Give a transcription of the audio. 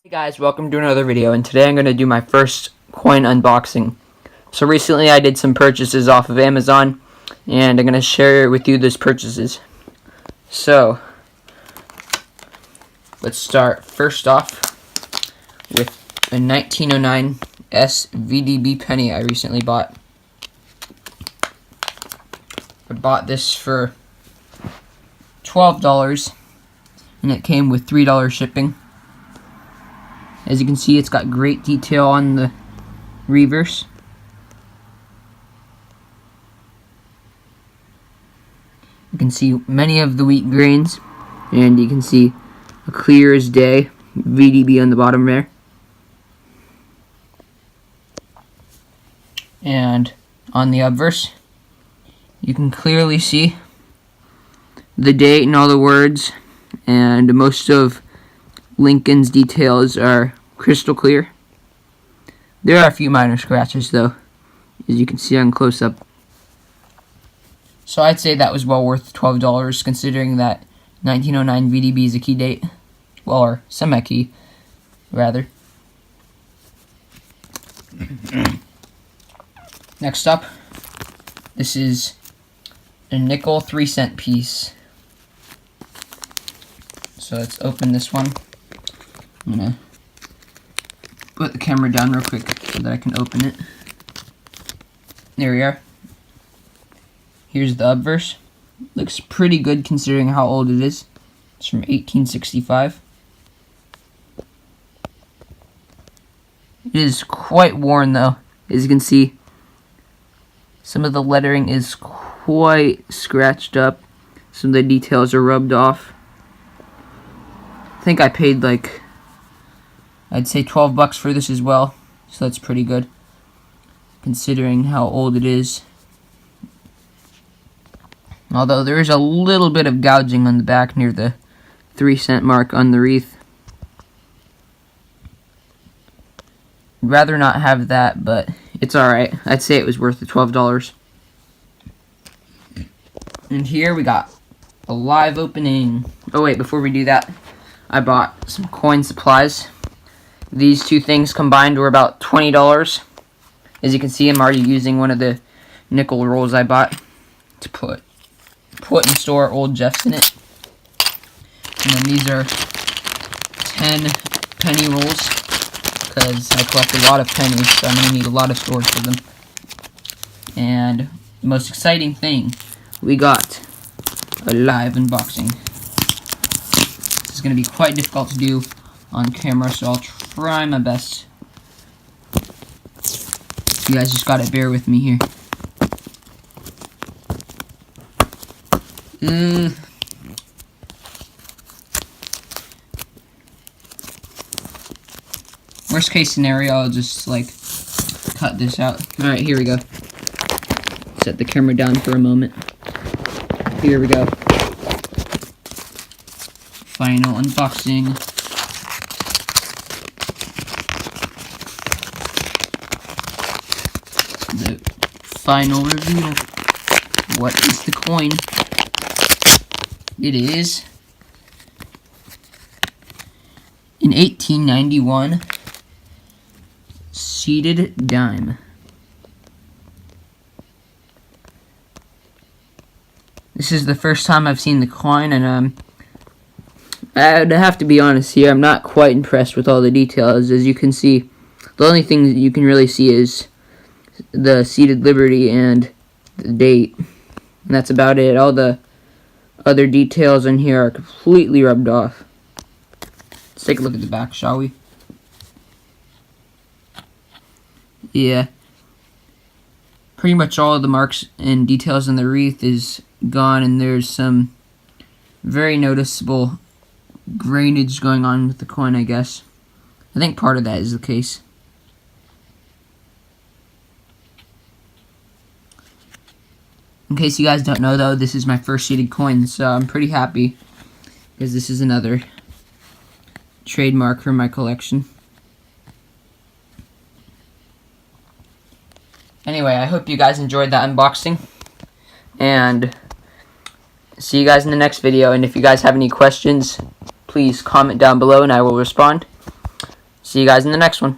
Hey guys, welcome to another video, and today I'm going to do my first coin unboxing. So recently I did some purchases off of Amazon, and I'm going to share with you those purchases. So, let's start first off with a 1909 SVDB penny I recently bought. I bought this for $12, and it came with $3 shipping. As you can see, it's got great detail on the reverse. You can see many of the wheat grains, and you can see a clear as day VDB on the bottom there. And on the obverse, you can clearly see the date and all the words, and most of Lincoln's details are crystal clear. There are a few minor scratches though, as you can see on close-up. So I'd say that was well worth $12, considering that 1909 VDB is a key date. Well, or semi-key, rather. Next up, this is a nickel 3-cent piece. So let's open this one. I'm going to put the camera down real quick so that I can open it. There we are. Here's the obverse. Looks pretty good considering how old it is. It's from 1865. It is quite worn though. As you can see, some of the lettering is quite scratched up. Some of the details are rubbed off. I think I paid like, I'd say $12 for this as well, so that's pretty good considering how old it is. Although there is a little bit of gouging on the back near the 3-cent mark on the wreath. I'd rather not have that, but it's alright. I'd say it was worth the $12. And here we got a live opening. Oh wait, before we do that, I bought some coin supplies. These two things combined were about $20. As you can see, I'm already using one of the nickel rolls I bought to put and store old Jeffs in it. And then these are 10 penny rolls, because I collect a lot of pennies, so I'm going to need a lot of storage for them. And the most exciting thing, we got a live unboxing. This is going to be quite difficult to do on camera, so I'll try my best. You guys just gotta bear with me here. Worst case scenario, I'll just like cut this out. Alright, here we go. Set the camera down for a moment. Here we go. Final unboxing. The final review. What is the coin? It is an 1891 seated dime. This is the first time I've seen the coin, and I'd have to be honest here, I'm not quite impressed with all the details. As you can see, the only thing that you can really see is the seated Liberty and the date, and that's about it. All the other details in here are completely rubbed off. Let's take a look at the back, shall we? Yeah, pretty much all of the marks and details on the wreath is gone, and there's some very noticeable grainage going on with the coin, I guess. I think part of that is the case. In case you guys don't know though, this is my first seated coin, so I'm pretty happy, because this is another trademark from my collection. Anyway, I hope you guys enjoyed that unboxing, and see you guys in the next video. And if you guys have any questions, please comment down below and I will respond. See you guys in the next one.